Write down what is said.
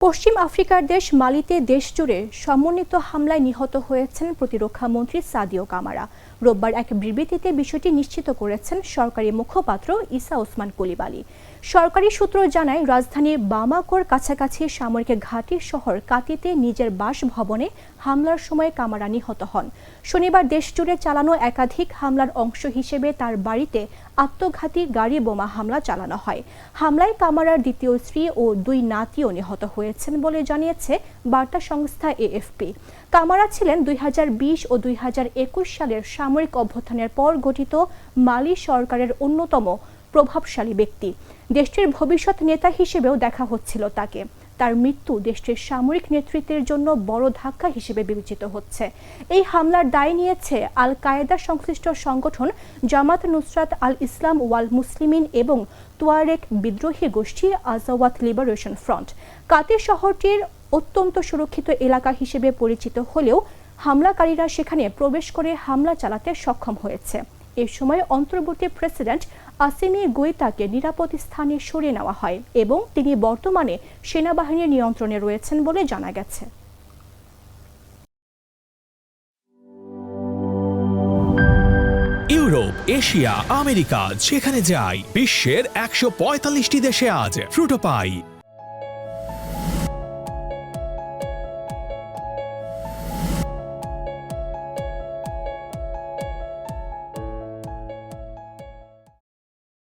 পশ্চিম আফ্রিকার দেশ মালিতে দেশজুড়ে সমন্বিত হামলায় নিহত হয়েছেন প্রতিরক্ষা মন্ত্রী সাদিও কামারা। রোববার এক বিবৃতিতে বিষয়টি নিশ্চিত করেছেন সরকারি মুখপাত্র ঈসা ওসমান কুলিবালি। সরকারি সূত্র জানায়, রাজধানী বামাকোর কাছাকাছি সামরিক ঘাঁটি শহর কাতিতে নিজের বাসভবনে হামলার সময় কামারা নিহত হন। শনিবার দেশজুড়ে চালানো একাধিক হামলার অংশ হিসেবে তার বাড়িতে আত্মঘাতী গাড়ি বোমা হামলা চালানো হয়। হামলায় কামারার দ্বিতীয় স্ত্রী ও দুই নাতিও নিহত হয়েছেন বলে জানিয়েছে বার্তা সংস্থা এএফপি। কামারা ছিলেন 2020 ও 2021 সালের সামরিক অভ্যুত্থানের পর গঠিত মালি সরকারের অন্যতম প্রভাবশালী ব্যক্তি। দেশটির ভবিষ্যৎ নেতা হিসেবেও দেখা হচ্ছিল তাকে। তার মৃত্যু দেশটির সামরিক নেতৃত্বের জন্য বড় ধাক্কা হিসেবে বিবেচিত হচ্ছে। এই হামলার দায় নিয়েছে আল কায়েদা সংশ্লিষ্ট সংগঠন জামাত নুসরাত আল ইসলাম ওয়াল মুসলিমিন এবং তুয়ারেক বিদ্রোহী গোষ্ঠী আজাওয়াত লিবারেশন ফ্রন্ট। কাতি শহরটির অত্যন্ত সুরক্ষিত এলাকা হিসেবে পরিচিত হলেও হামলাকারীরা সেখানে প্রবেশ করে হামলা চালাতে সক্ষম হয়েছে। এ সময় অন্তর্বর্তী প্রেসিডেন্ট আসিমি গোইতাকে নিরাপদ স্থানে সরিয়ে নেওয়া হয় এবং তিনি বর্তমানে সেনাবাহিনীর নিয়ন্ত্রণে রয়েছেন বলে জানা গেছে। ইউরোপ, এশিয়া, আমেরিকা যেখানে যাই, বিশ্বের 145টি দেশে আজ ফ্রুটো পাই।